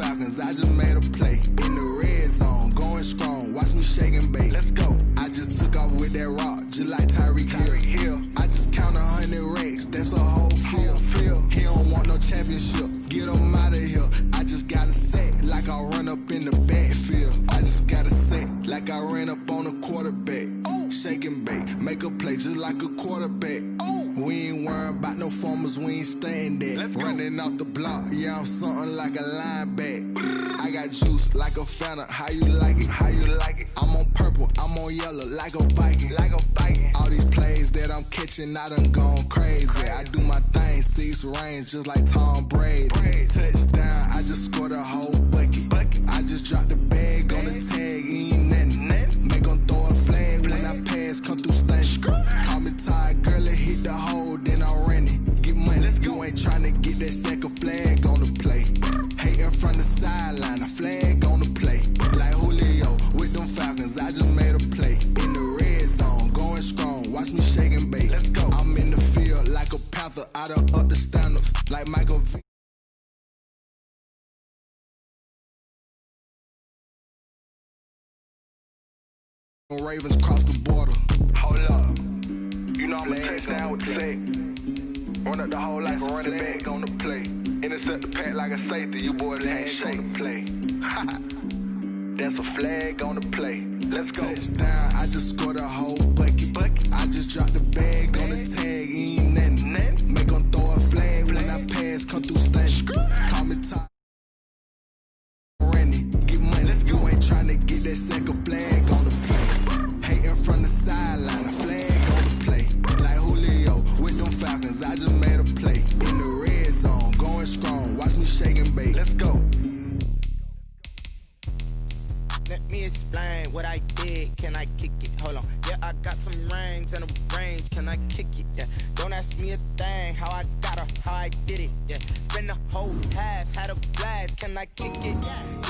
Falcons, I just made a play. In the red zone, going strong, watch me shake and bake. Let's go. I just took off with that rock, just like Tyreek Hill. I just count 100 racks, that's a whole field. He don't want no championship, get him out of here. I just gotta set, like I run up in the backfield. I just gotta set, like I ran up on a quarterback. Shake and bake, make a play just like a quarterback. We ain't worrying about no formers, we ain't staying there. Running off the block, yeah, I'm something like a linebacker. I got juice like a Fanta, how you like it? I'm on purple, I'm on yellow, like a Viking. All these plays that I'm catching, I done gone crazy. I do my thing, 6 range, just like Tom Brady. Touchdown, I just scored a whole bucket. I just dropped the bag on the tag, ain't nothing. Make 'em throw a flag when I pass, come through stunning. Call me tired, girl, it hit the hole, then I ran it. Get money, you ain't tryna get that second flag on the play. Hating from the sideline, a flag on the play. Like Julio with them Falcons, I just made a play. In the red zone, going strong, watch me shake and bake. I'm in the field like a panther, I done up the standards, like Michael V. Ravens cross the border. Hold up. You know I'm a touchdown with the sack. Run up the whole life, a running back on the play. Intercept the pack like a safety, you boys ain't shake the play. That's a flag on the play. Let's go. Touchdown, I just scored a whole bucket. I just dropped the bag on the tag, ain't nothing. Make 'em throw a flag when I pass, come through stunning. Call me top. Get money, you ain't tryna get that second flag on the play. Hating from the sideline, a flag on the play. Like Julio with them Falcons, I just made a play. In the red zone, going strong, watch me shake and bake. Let's go. Let me explain what I did. Can I kick it? Hold on. Yeah, I got some rings and a range. Can I kick it? Yeah. Don't ask me a thing. How I got her, how I did it. Yeah. Spend the whole half, had a blast. Can I kick it?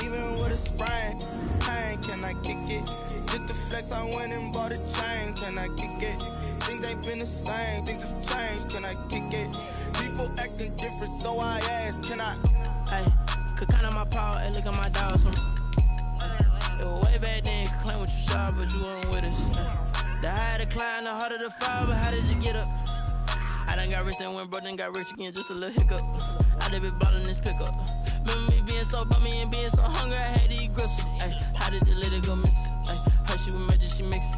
Even with a sprain, pain. Can I kick it? Just the flex, I went and bought a chain. Can I kick it? Things ain't been the same. Things have changed. Can I kick it? People acting different, so I ask. Can I? Hey, could count on my power and look at my dogs. It was way back then, could claim what you saw, but you weren't with us. The higher the climb, the harder the fall, but how did you get up? I done got rich and went broke, then got rich again, just a little hiccup. I done been ballin' this pickup. Remember me being so bummy and being so hungry, I had to eat gristle. Ay, how did the lady go miss? Ay, her she was magic, she mixed.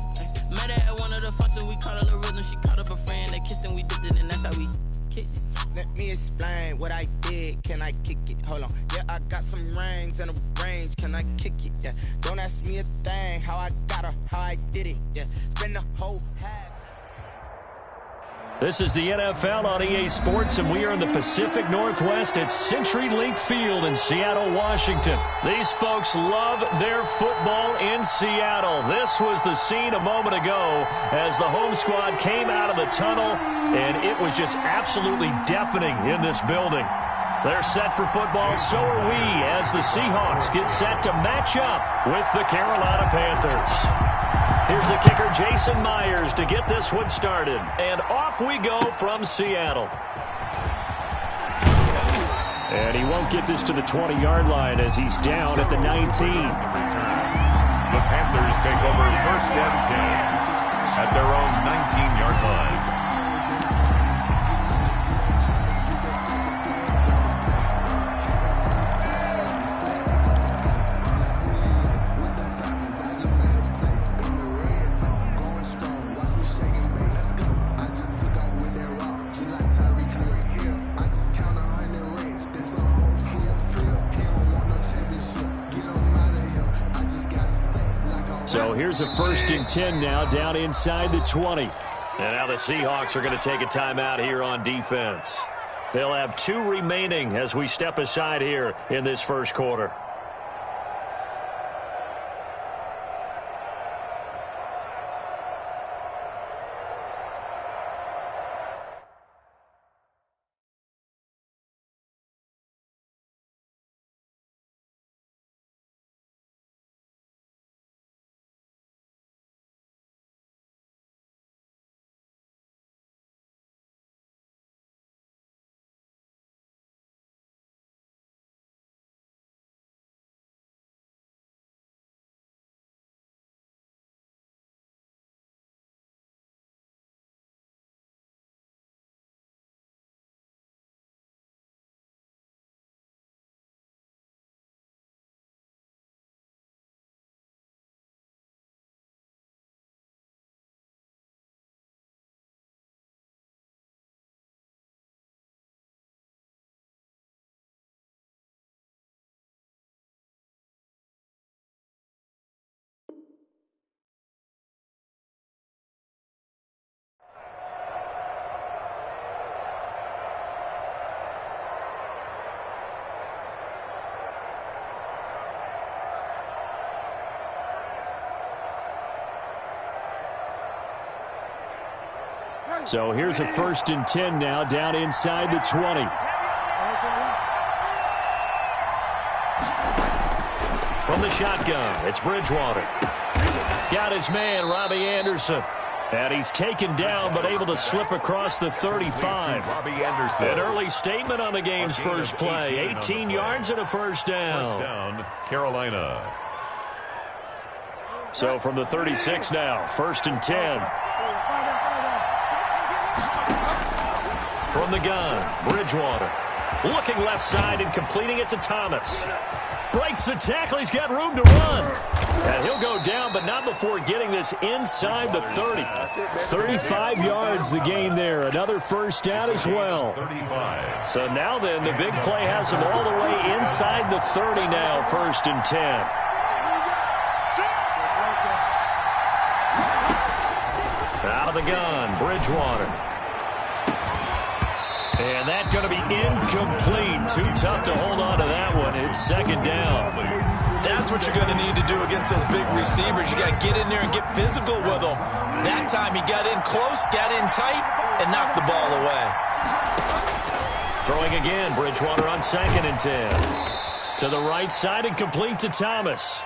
Met her at one of the functions, we caught her the rhythm, she caught up a friend, they kissed and we dipped it, and that's how we kicked it. Let me explain what I did. Can I kick it? Hold on. Yeah, I got some rings and a range. Can I kick it? Yeah. Don't ask me a thing. How I got her, how I did it. Yeah. Spend the whole half. This is the NFL on EA Sports, and we are in the Pacific Northwest at CenturyLink Field in Seattle, Washington. These folks love their football in Seattle. This was the scene a moment ago as the home squad came out of the tunnel, and it was just absolutely deafening in this building. They're set for football, so are we, as the Seahawks get set to match up with the Carolina Panthers. Here's the kicker, Jason Myers, to get this one started. And off we go from Seattle. And he won't get this to the 20-yard line as he's down at the 19. The Panthers take over 1st and 10 at their own 19-yard line. So here's a 1st and 10 now, down inside the 20. And now the Seahawks are going to take a timeout here on defense. They'll have 2 remaining as we step aside here in this first quarter. So here's a 1st and 10 now, down inside the 20. From the shotgun, it's Bridgewater. Got his man, Robbie Anderson. And he's taken down, but able to slip across the 35. Robbie Anderson. An early statement on the game's first play. 18 yards and a first down. First down, Carolina. So from the 36 now, 1st and 10. From the gun, Bridgewater. Looking left side and completing it to Thomas. Breaks the tackle. He's got room to run. And he'll go down, but not before getting this inside the 30. 35 yards the gain there. Another first down as well. 35. So now then, the big play has him all the way inside the 30 now, 1st and 10. Out of the gun, Bridgewater. And that's going to be incomplete. Too tough to hold on to that one. It's 2nd down. That's what you're going to need to do against those big receivers. You got to get in there and get physical with them. That time he got in close, got in tight, and knocked the ball away. Throwing again, Bridgewater on 2nd and 10. To the right side and complete to Thomas.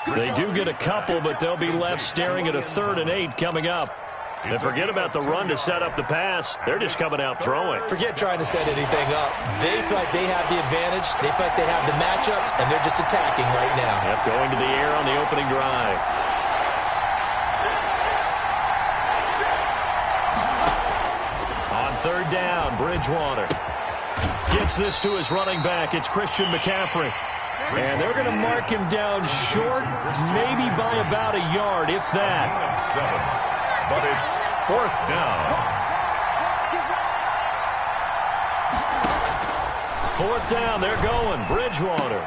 They do get a couple, but they'll be left staring at a 3rd and 8 coming up. And forget about the run to set up the pass. They're just coming out throwing. Forget trying to set anything up. They feel like they have the advantage. They feel like they have the matchups, and they're just attacking right now. Yep, going to the air on the opening drive. On 3rd down, Bridgewater gets this to his running back. It's Christian McCaffrey. And they're going to mark him down short, maybe by about a yard, if that. 7. But it's 4th down. 4th down, they're going. Bridgewater.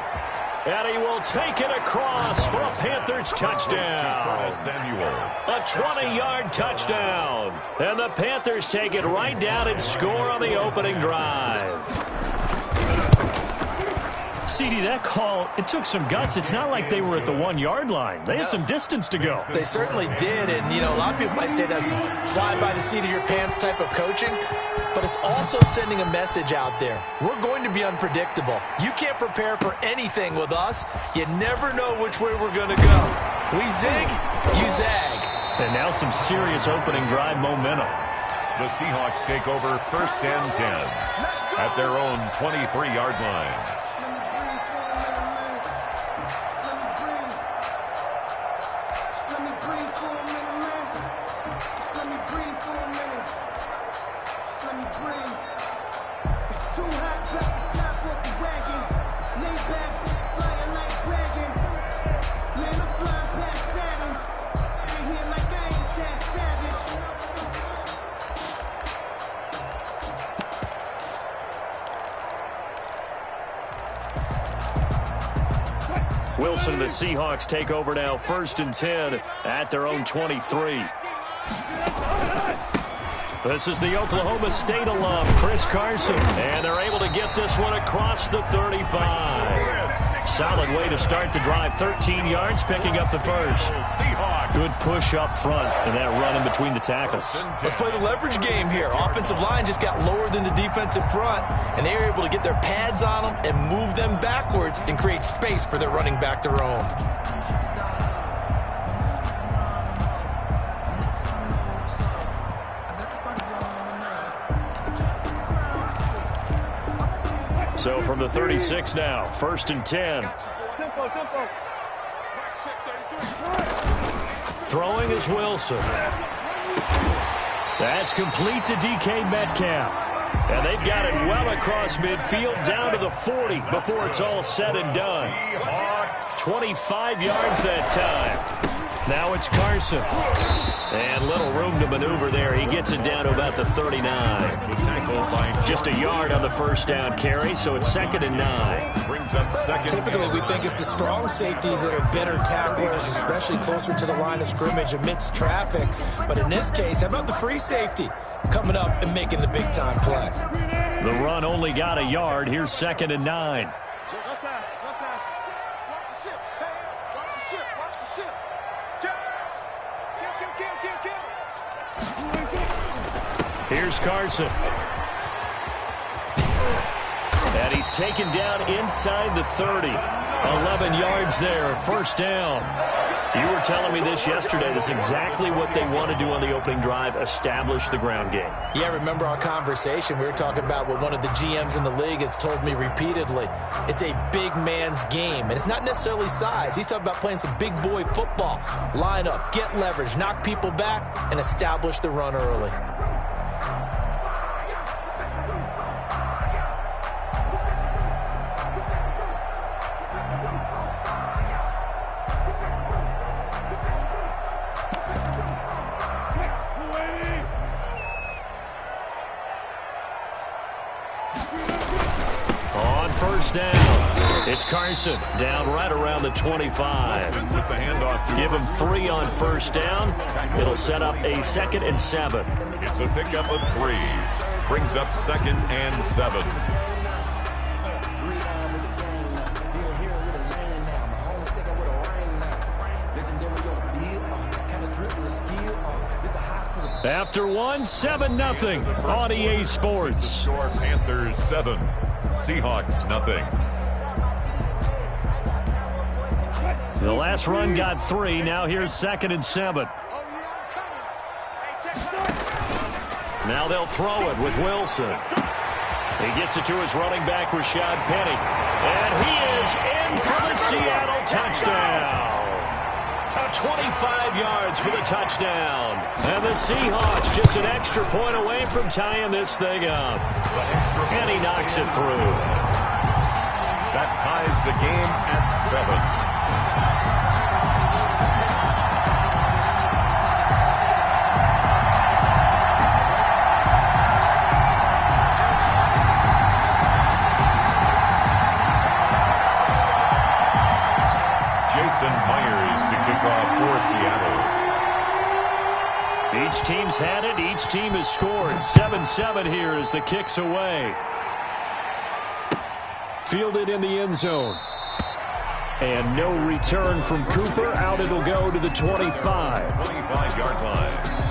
And he will take it across for a Panthers touchdown. A 20-yard touchdown. And the Panthers take it right down and score on the opening drive. CD, that call, it took some guts. It's not like they were at the 1-yard line. They had some distance to go. They certainly did, and, you know, a lot of people might say that's fly by the seat of your pants type of coaching, but it's also sending a message out there. We're going to be unpredictable. You can't prepare for anything with us. You never know which way we're going to go. We zig, you zag. And now some serious opening drive momentum. The Seahawks take over 1st and 10 at their own 23-yard line. Wilson and the Seahawks take over now, 1st and 10 at their own 23. This is the Oklahoma State alum, Chris Carson, and they're able to get this one across the 35. Solid way to start the drive, 13 yards, picking up the first. Good push up front, and that run in between the tackles. Let's play the leverage game here. Offensive line just got lower than the defensive front, and they were able to get their pads on them and move them backwards and create space for their running back to roam. So from the 36 now, 1st and 10. Throwing is Wilson. That's complete to DK Metcalf. And they've got it well across midfield down to the 40 before it's all said and done. 25 yards that time. Now it's Carson. And little room to maneuver there. He gets it down to about the 39. Just a yard on the first down carry, so it's 2nd and 9. Brings up 2nd. Typically, we think it's the strong safeties that are better tacklers, especially closer to the line of scrimmage amidst traffic. But in this case, how about the free safety coming up and making the big-time play? The run only got a yard. Here's 2nd and 9. Here's Carson. And he's taken down inside the 30. 11 yards there, first down. You were telling me this yesterday. This is exactly what they want to do on the opening drive, establish the ground game. Yeah, remember our conversation? We were talking about what one of the GMs in the league has told me repeatedly. It's a big man's game, and it's not necessarily size. He's talking about playing some big boy football. Line up, get leverage, knock people back, and establish the run early. Down. It's Carson down right around the 25. Give him 3 on first down. It'll set up a 2nd and 7. It's a pickup of 3. Brings up 2nd and 7. After 1, 7-0 on EA Sports. Score Panthers 7. Seahawks nothing. The last run got 3. Now here's 2nd and 7. Now they'll throw it with Wilson. He gets it to his running back, Rashad Penny. And he is in for the Seattle touchdown. 25 yards for the touchdown. And the Seahawks just an extra point away from tying this thing up. And he knocks it through. That ties the game at 7. Myers to kick off for Seattle. Each team's had it. Each team has scored. 7-7 here as the kick's away. Fielded in the end zone. And no return from Cooper. Out it'll go to the 25. 25-yard line.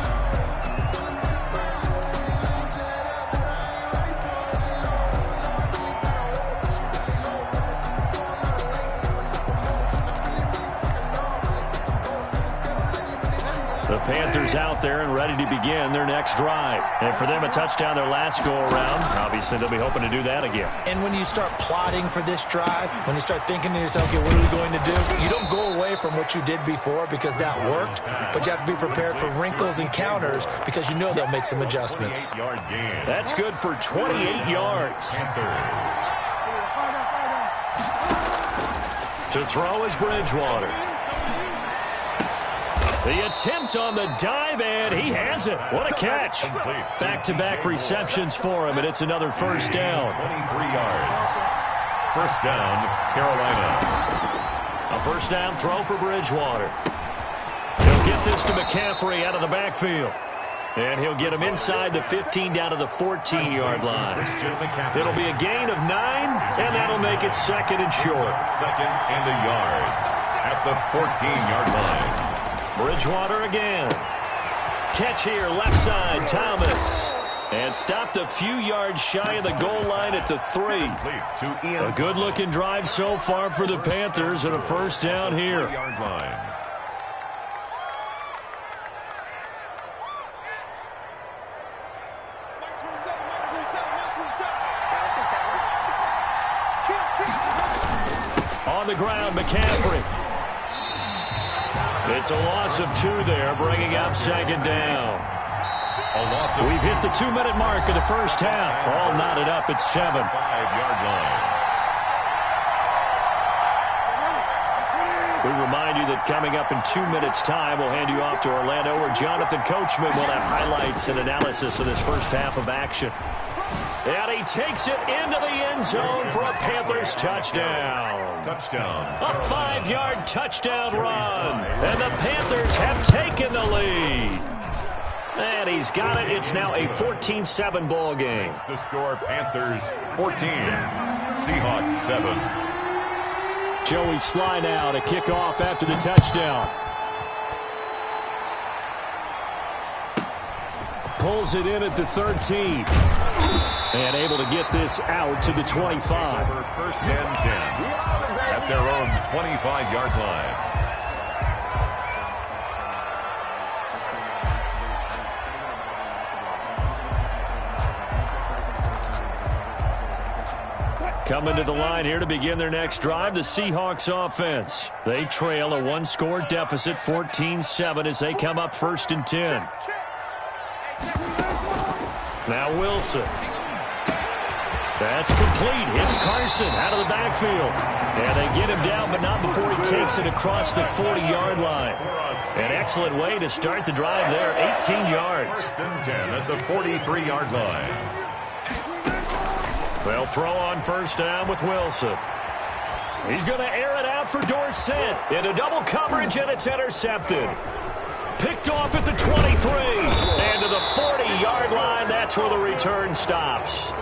The Panthers out there and ready to begin their next drive. And for them, a touchdown their last go-around. Obviously, they'll be hoping to do that again. And when you start plotting for this drive, when you start thinking to yourself, okay, what are we going to do? You don't go away from what you did before because that worked, but you have to be prepared for wrinkles and counters because you know they'll make some adjustments. That's good for 28 yards. To throw is Bridgewater. The attempt on the dive, and he has it. What a catch. Back-to-back receptions for him, and it's another first down. 23 yards. First down, Carolina. A first down throw for Bridgewater. He'll get this to McCaffrey out of the backfield. And he'll get him inside the 15 down to the 14-yard line. It'll be a gain of 9, and that'll make it 2nd and short. 2nd and a yard at the 14-yard line. Bridgewater again. Catch here, left side, Thomas. And stopped a few yards shy of the goal line at the 3. A good-looking drive so far for the Panthers and a first down here. Yard line. On the ground, McCaffrey. It's a loss of 2 there, bringing up 2nd down. We've hit the 2-minute mark of the first half. All knotted up at 7. 5-yard line. We remind you that coming up in 2 minutes' time, we'll hand you off to Orlando, where Jonathan Coachman will have highlights and analysis of this first half of action. And he takes it into the end zone for a Panthers touchdown. Touchdown. A 5-yard touchdown run. And the Panthers have taken the lead. And he's got it. It's now a 14-7 ball game. It's the score, Panthers 14, Seahawks 7. Joey Sly now to kick off after the touchdown. pulls it in at the 13. And able to get this out to the 25. First and 10 at their own 25-yard line. Coming to the line here to begin their next drive, the Seahawks offense. They trail a one-score deficit, 14-7, as they come up first and 10. Now Wilson. That's complete. Hits Carson out of the backfield. And they get him down, but not before he takes it across the 40-yard line. An excellent way to start the drive there, 18 yards. First and 10 at the 43-yard line. They'll throw on first down with Wilson. He's going to air it out for Dorsett. Into double coverage, and it's intercepted. Picked off at the 23. And to the 40-yard line, that's where the return stops.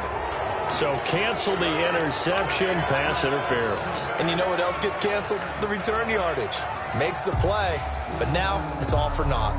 So cancel the interception, pass interference. And you know what else gets canceled? The return yardage. Makes the play, but now it's all for naught.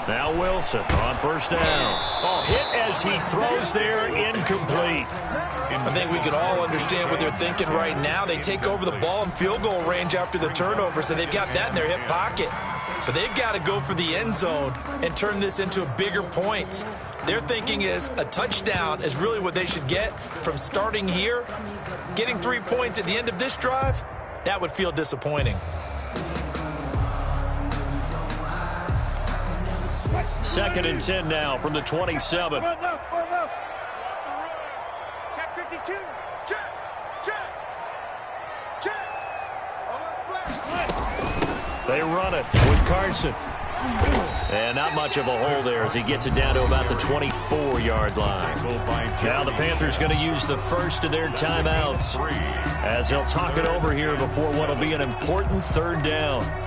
Now Wilson on first down. Oh, hit as he throws there, incomplete. I think we can all understand what they're thinking right now. They take over the ball in field goal range after the turnover, so they've got that in their hip pocket. But they've got to go for the end zone and turn this into bigger points. Their thinking is a touchdown is really what they should get from starting here. Getting 3 points at the end of this drive, that would feel disappointing. Second and 10 now from the 27. Check 52. Check. They run it with Carson. And not much of a hole there as he gets it down to about the 24-yard line. Now the Panthers going to use the first of their timeouts as they'll talk it over here before what will be an important third down.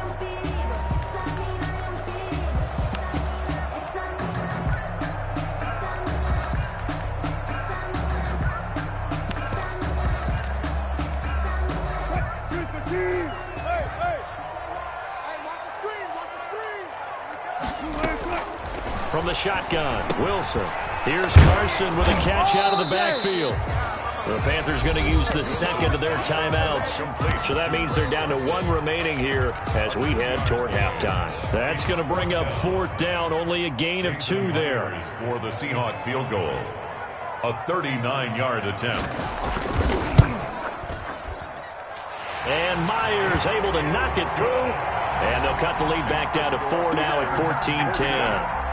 From the shotgun, Wilson. Here's Carson with a catch out of the backfield. The Panthers going to use the second of their timeouts. So that means they're down to one remaining here as we head toward halftime. That's going to bring up fourth down, only a gain of 2 there. For the Seahawk field goal, a 39-yard attempt. And Myers able to knock it through. And they'll cut the lead back down to 4 now at 14-10.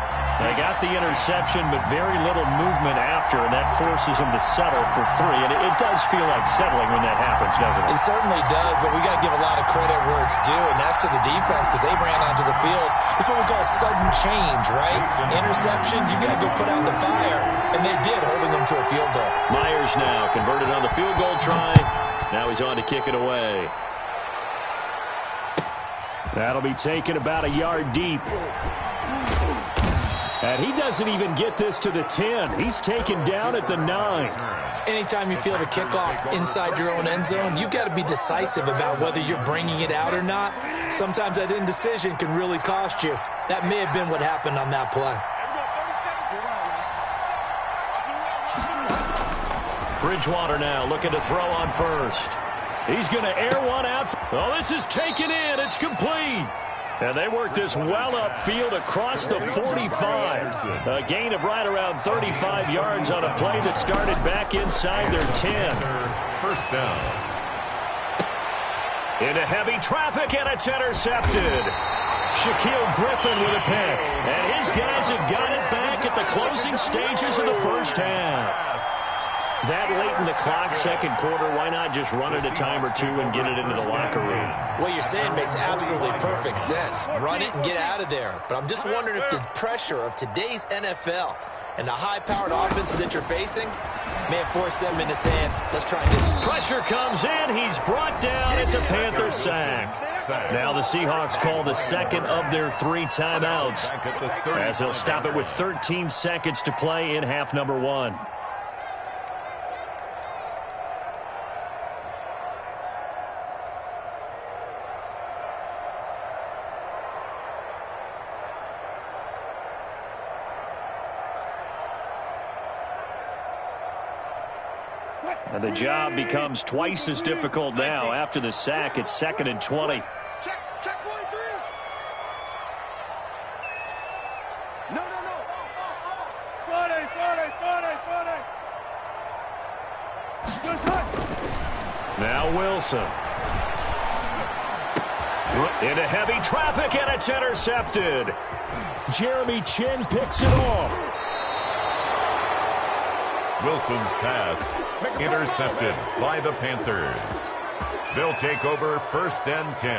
They got the interception, but very little movement after, and that forces them to settle for 3. And it does feel like settling when that happens, doesn't it? It certainly does, but we got to give a lot of credit where it's due, and that's to the defense because they ran onto the field. It's what we call sudden change, right? Interception, you got to go put out the fire, and they did, holding them to a field goal. Myers now converted on the field goal try. Now he's on to kick it away. That'll be taken about a yard deep. And he doesn't even get this to the 10. He's taken down at the 9. Anytime you feel the kickoff inside your own end zone, you've got to be decisive about whether you're bringing it out or not. Sometimes that indecision can really cost you. That may have been what happened on that play. Bridgewater now looking to throw on first. He's going to air one out. Oh, this is taken in. It's complete. And they work this well upfield across the 45. A gain of right around 35 yards on a play that started back inside their 10. First down. Into heavy traffic, and it's intercepted. Shaquille Griffin with a pick. And his guys have got it back at the closing stages of the first half. That late in the clock, second quarter, why not just run it a time or two and get it into the locker room? What you're saying makes absolutely perfect sense. Run it and get out of there. But I'm just wondering if the pressure of today's NFL and the high-powered offenses that you're facing may have forced them into saying, let's try and get some. Pressure comes in. He's brought down. It's a Panther sack. Now the Seahawks call the second of their 3 timeouts, as they'll stop it with 13 seconds to play in half number 1. And the job becomes twice as difficult now. After the sack, it's 2nd and 20. Check 43. No. 40. Good touch. Now Wilson. Into heavy traffic, and it's intercepted. Jeremy Chin picks it off. Wilson's pass intercepted by the Panthers. They'll take over 1st and 10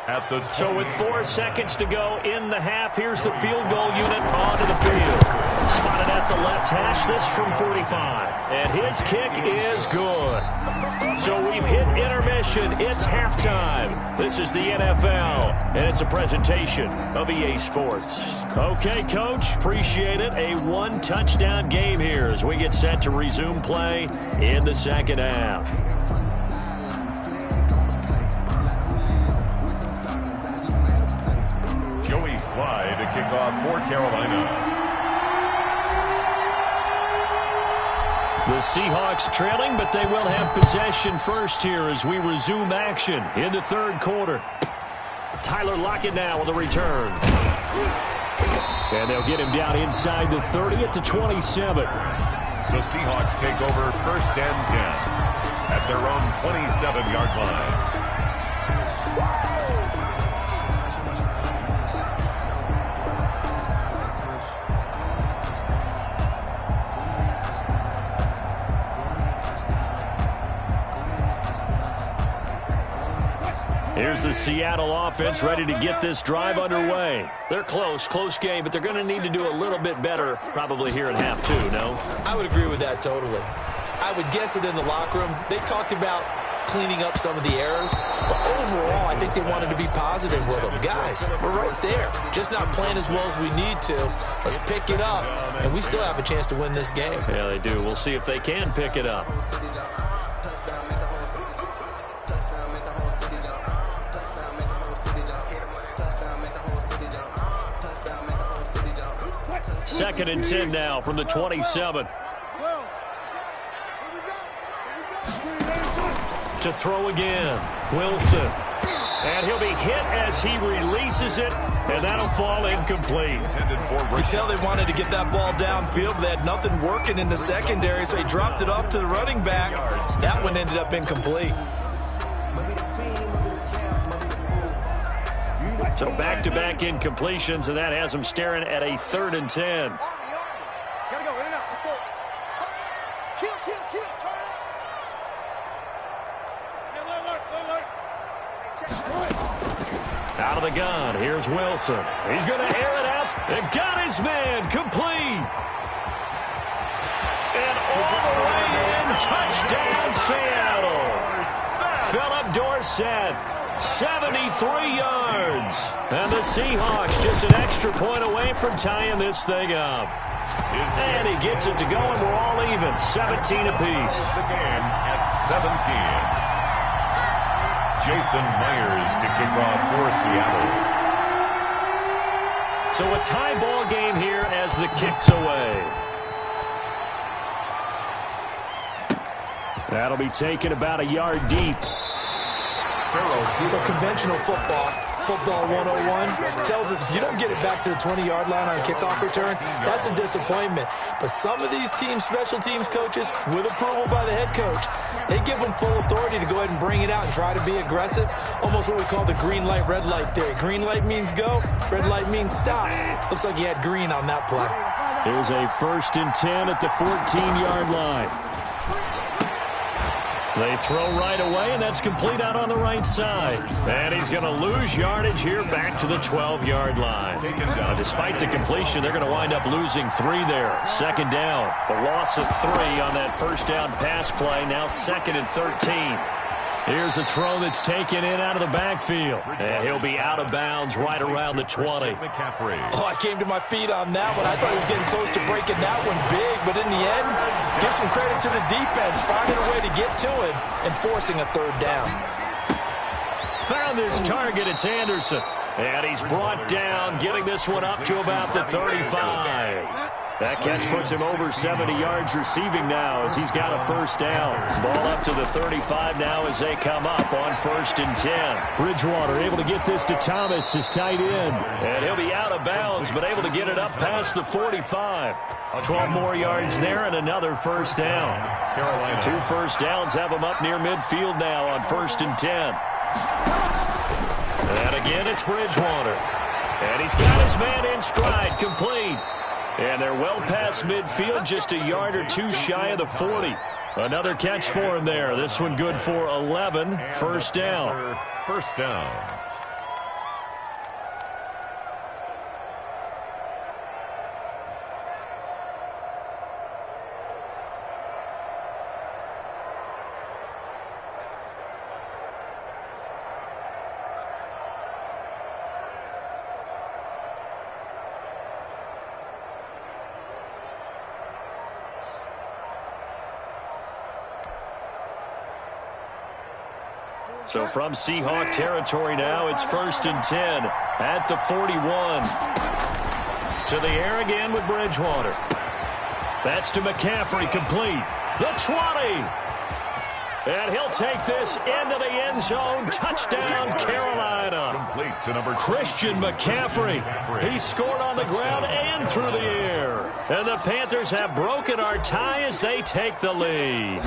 at the 20. So with 4 seconds to go in the half, here's the field goal unit onto the field. Spotted at the left hash, this from 45. And his kick is good. So we've hit intermission. It's halftime. This is the NFL, and it's a presentation of EA Sports. Okay, Coach, appreciate it. A 1-touchdown game here as we get set to resume play in the second half. Joey Slye to kick off for Carolina. The Seahawks trailing, but they will have possession first here as we resume action in the third quarter. Tyler Lockett now with a return. And they'll get him down inside the 30 at the 27. The Seahawks take over 1st and 10 at their own 27-yard line. Here's the Seattle offense ready to get this drive underway. They're close game, but they're going to need to do a little bit better probably here in half 2, no? I would agree with that totally. I would guess it in the locker room. They talked about cleaning up some of the errors, but overall, I think they wanted to be positive with them. Guys, we're right there. Just not playing as well as we need to. Let's pick it up, and we still have a chance to win this game. Yeah, they do. We'll see if they can pick it up. Second and 10 now from the 27. To throw again. Wilson. And he'll be hit as he releases it, and that'll fall incomplete. You could tell they wanted to get that ball downfield, but they had nothing working in the secondary, so he dropped it off to the running back. That one ended up incomplete. So back-to-back incompletions, and that has them staring at a 3rd and 10. Gotta go, in and out. Kill, turn it. Out of the gun, here's Wilson. He's going to air it out, and got his man, complete. And all the way in, touchdown Seattle. Philip Dorsett. 73 yards. And the Seahawks just an extra point away from tying this thing up. And he gets it to go, and we're all even. 17 apiece. The game at 17. Jason Myers to kick off for Seattle. So a tie ball game here as the kick's away. That'll be taken about a yard deep. The conventional football 101, tells us if you don't get it back to the 20-yard line on a kickoff return, that's a disappointment. But some of these teams, special teams coaches, with approval by the head coach, they give them full authority to go ahead and bring it out and try to be aggressive. Almost what we call the green light, red light theory. Green light means go, red light means stop. Looks like he had green on that play. Here's a 1st and 10 at the 14-yard line. They throw right away, and that's complete out on the right side. And he's going to lose yardage here back to the 12-yard line. Despite the completion, they're going to wind up losing 3 there. Second down. The loss of 3 on that first down pass play. Now 2nd and 13. Here's a throw that's taken in out of the backfield. And he'll be out of bounds right around the 20. Oh, I came to my feet on that one. I thought he was getting close to breaking that one big, but in the end, give some credit to the defense, finding a way to get to him and forcing a 3rd down. Found his target. It's Anderson. And he's brought down, getting this one up to about the 35. That catch puts him over 70 yards receiving now as he's got a first down. Ball up to the 35 now as they come up on 1st and 10. Bridgewater able to get this to Thomas, his tight end. And he'll be out of bounds, but able to get it up past the 45. 12 more yards there and another first down. 2 first downs have him up near midfield now on 1st and 10. And again, it's Bridgewater. And he's got his man in stride, complete. And they're well past midfield, just a yard or 2 shy of the 40. Another catch for him there. This one good for 11. First down. First down. So from Seahawk territory now, it's 1st and 10 at the 41. To the air again with Bridgewater. That's to McCaffrey, complete. The 20. And he'll take this into the end zone. Touchdown, Carolina. Complete to number Christian McCaffrey. He scored on the ground and through the air. And the Panthers have broken our tie as they take the lead.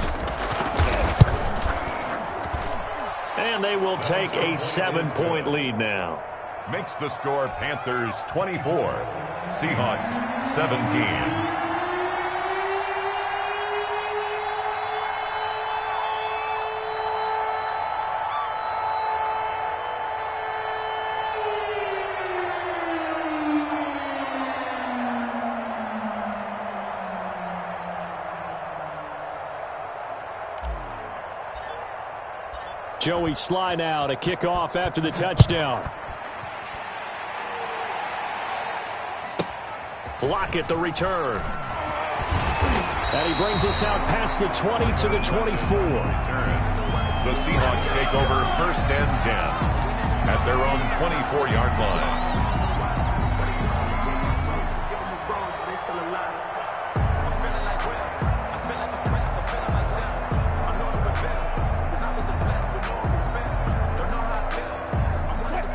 And they will take a 7-point lead now. Makes the score Panthers 24, Seahawks 17. Joey Sly now to kick off after the touchdown. Lockett the return. And he brings us out past the 20 to the 24. The Seahawks take over 1st and 10 at their own 24-yard line.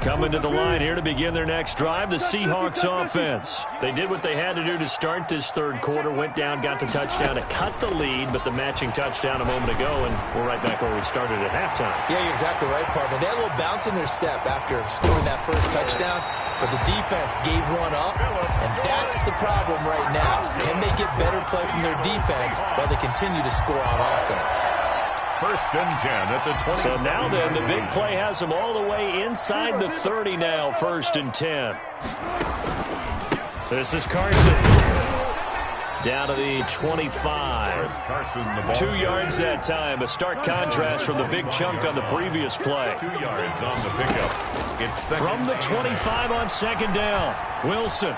Coming to the line here to begin their next drive, the Seahawks offense. They did what they had to do to start this 3rd quarter, went down, got the touchdown to cut the lead, but the matching touchdown a moment ago, and we're right back where we started at halftime. Yeah, you're exactly right, partner. They had a little bounce in their step after scoring that first touchdown, but the defense gave one up, and that's the problem right now. Can they get better play from their defense while they continue to score on offense? 1st and 10 at the 20. So now then, the big play has them all the way inside the 30 now, 1st and 10. This is Carson. Down to the 25. Carson, 2 yards that time. A stark contrast from the big chunk on the previous play. 2 yards on the pickup. It's from the 25 on 2nd down. Wilson.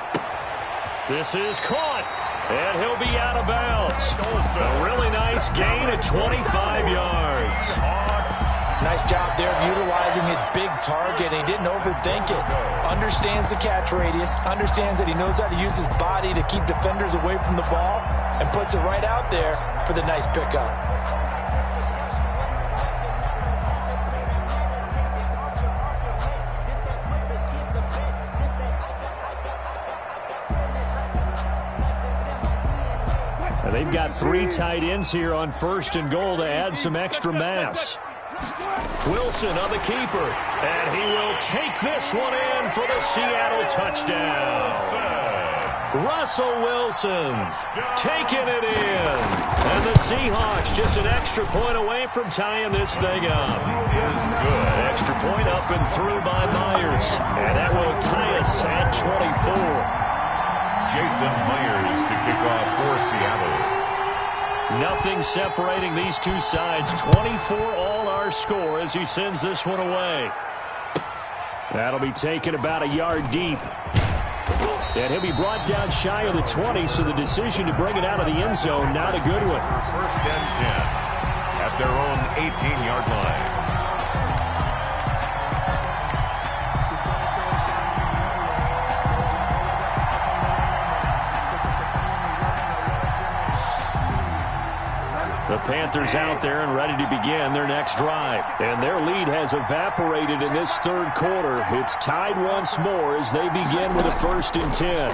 This is caught. And he'll be out of bounds. A really nice gain of 25 yards. Nice job there of utilizing his big target. He didn't overthink it. Understands the catch radius. Understands that he knows how to use his body to keep defenders away from the ball. And puts it right out there for the nice pickup. They've got 3 tight ends here on 1st and goal to add some extra mass. Wilson on the keeper, and he will take this one in for the Seattle touchdown. Russell Wilson taking it in. And the Seahawks just an extra point away from tying this thing up. Is good. Extra point up and through by Myers. And that will tie us at 24. Jason Myers to kick off for Seattle. Nothing separating these two sides. 24 all our score as he sends this one away. That'll be taken about a yard deep. And he'll be brought down shy of the 20, so the decision to bring it out of the end zone, not a good one. First and 10 at their own 18-yard line. The Panthers out there and ready to begin their next drive. And their lead has evaporated in this third quarter. It's tied once more as they begin with a 1st and 10.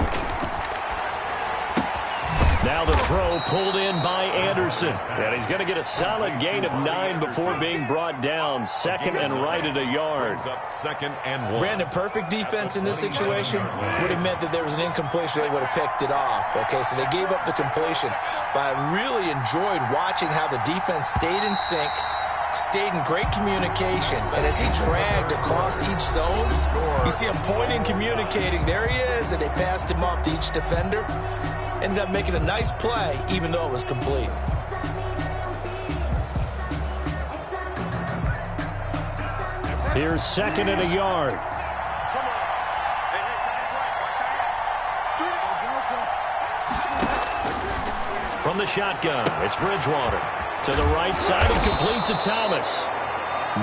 Now the throw pulled in by Anderson. And he's going to get a solid gain of 9 before being brought down. Second and right at a yard. Up 2nd and 1. Brandon, perfect defense in this situation would have meant that there was an incompletion. They would have picked it off. Okay, so they gave up the completion. But I really enjoyed watching how the defense stayed in sync, stayed in great communication. And as he dragged across each zone, you see him pointing, communicating. There he is, and they passed him off to each defender. Ended up making a nice play, even though it was complete. Here's 2nd and a yard. From the shotgun, it's Bridgewater. To the right side and complete to Thomas.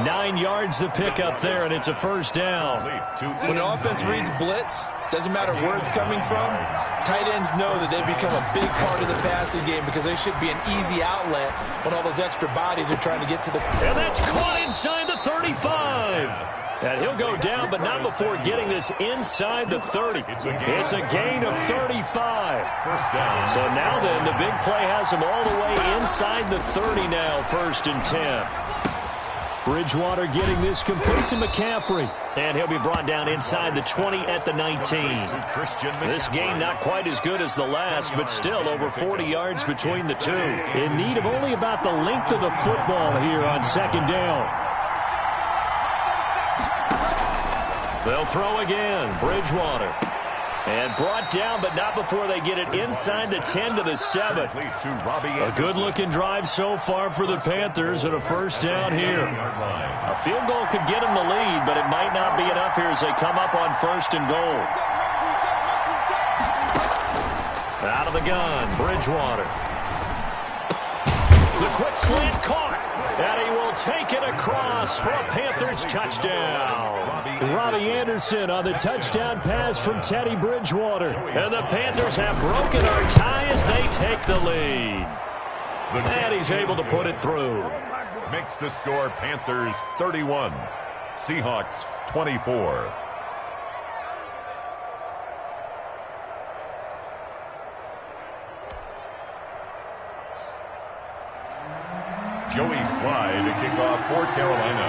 9 yards to pick up there, and it's a 1st down. When the offense reads blitz, doesn't matter where it's coming from, tight ends know that they become a big part of the passing game because they should be an easy outlet when all those extra bodies are trying to get to the... And that's caught inside the 35. And he'll go down, but not before getting this inside the 30. It's a gain of 35. First down. So now then, the big play has him all the way inside the 30 now, 1st and 10. Bridgewater getting this complete to McCaffrey. And he'll be brought down inside the 20 at the 19. This game not quite as good as the last, but still over 40 yards between the two. In need of only about the length of the football here on 2nd down. They'll throw again. Bridgewater. And brought down, but not before they get it inside the 10 to the 7. A good-looking drive so far for the Panthers and a 1st down here. A field goal could get them the lead, but it might not be enough here as they come up on 1st and goal. Out of the gun, Bridgewater. The quick slant caught. And he will take it across for a Panthers touchdown. Robbie Anderson on the touchdown pass from Teddy Bridgewater. And the Panthers have broken our tie as they take the lead. And he's able to put it through. Makes the score Panthers 31, Seahawks 24. Joey Slye to kick off for Carolina.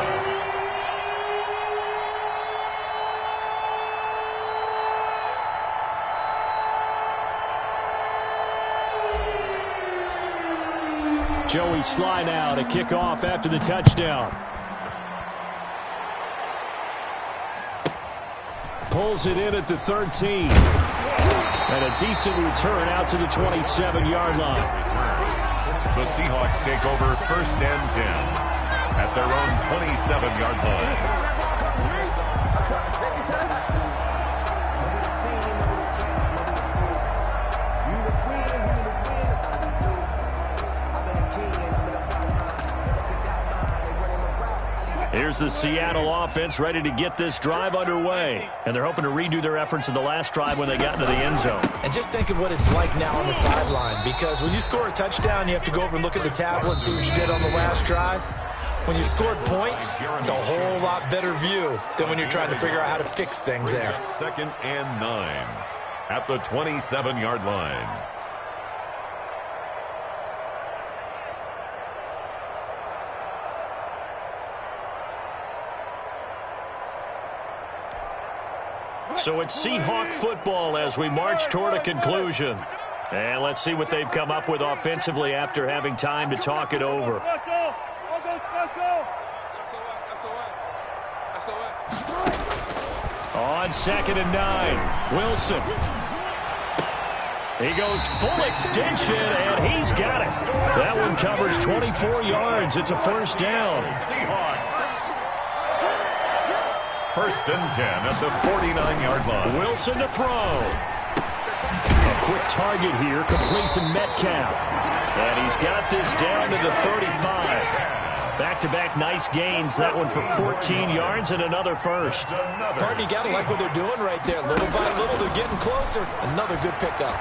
Joey Slye now to kick off after the touchdown. Pulls it in at the 13. And a decent return out to the 27-yard line. The Seahawks take over 1st and 10 at their own 27-yard line. Here's the Seattle offense ready to get this drive underway. And they're hoping to redo their efforts in the last drive when they got into the end zone. And just think of what it's like now on the sideline, because when you score a touchdown, you have to go over and look at the tablet and see what you did on the last drive. When you scored points, it's a whole lot better view than when you're trying to figure out how to fix things there. 2nd and 9 at the 27-yard line. So it's Seahawk football as we march toward a conclusion. And let's see what they've come up with offensively after having time to talk it over. On 2nd and 9, Wilson. He goes full extension, and he's got it. That one covers 24 yards. It's a first down. Seahawks. 1st and 10 at the 49-yard line. Wilson to throw. A quick target here, complete to Metcalf. And he's got this down to the 35. Back-to-back nice gains. That one for 14 yards and another first. Pardon, you got to like what they're doing right there. Little by little, they're getting closer. Another good pickup.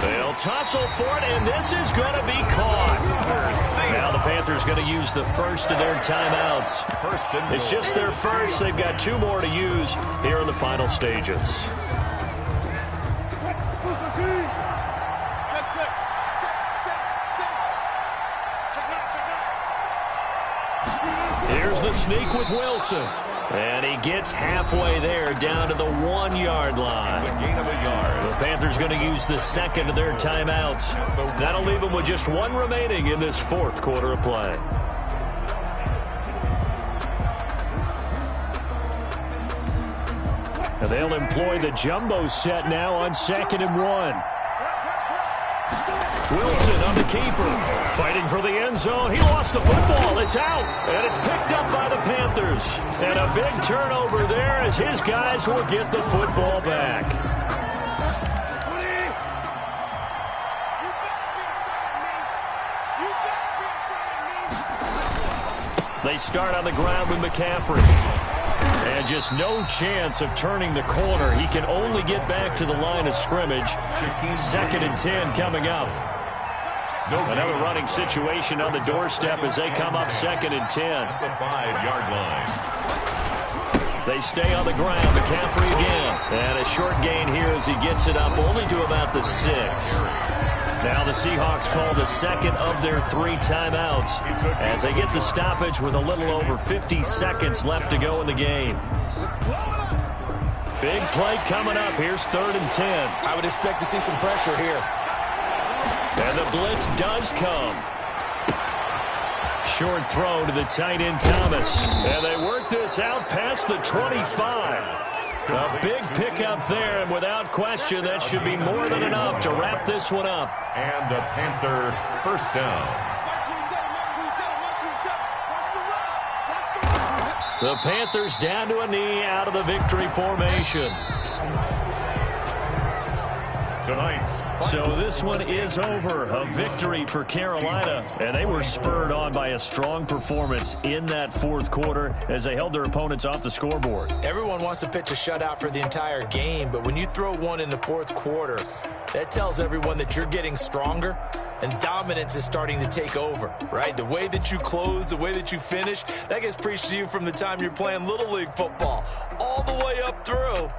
They'll tussle for it, and this is going to be caught. Now the Panthers going to use the first of their timeouts. It's just their first. They've got 2 more to use here in the final stages. Here's the sneak with Wilson. And he gets halfway there, down to the 1-yard line. It's a gain of a yard. The Panthers going to use the second of their timeouts. That'll leave them with just 1 remaining in this 4th quarter of play. And they'll employ the jumbo set now on 2nd and 1. Wilson on the keeper, fighting for the end zone. He lost the football. It's out, and it's picked up by the Panthers. And a big turnover there as his guys will get the football back. They start on the ground with McCaffrey. And just no chance of turning the corner. He can only get back to the line of scrimmage. 2nd and 10 coming up. Another running situation on the doorstep as they come up 2nd and 10. The 5-yard line. They stay on the ground. McCaffrey again. And a short gain here as he gets it up only to about the 6. Now the Seahawks call the second of their 3 timeouts as they get the stoppage with a little over 50 seconds left to go in the game. Big play coming up. Here's 3rd and 10. I would expect to see some pressure here. And the blitz does come. Short throw to the tight end Thomas. And they work this out past the 25. A big pickup there, and without question, that should be more than enough to wrap this one up. And a Panther first down. The Panthers down to a knee out of the victory formation. So this one is over. A victory for Carolina, and they were spurred on by a strong performance in that 4th quarter as they held their opponents off the scoreboard. Everyone wants to pitch a shutout for the entire game, but when you throw one in the 4th quarter, that tells everyone that you're getting stronger and dominance is starting to take over, right? The way that you close, the way that you finish, that gets preached to you from the time you're playing Little League football all the way up through.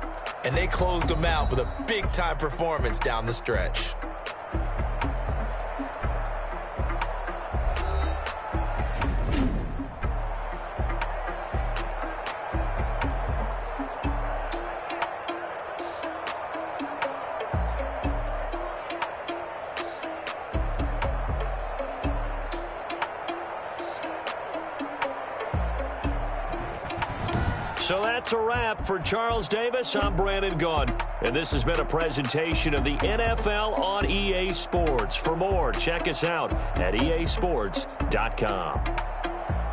And they closed them out with a big-time performance down the stretch. So that's a wrap for Charles Davis. I'm Brandon Gunn, and this has been a presentation of the NFL on EA Sports. For more, check us out at easports.com.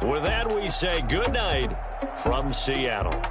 With that, we say good night from Seattle.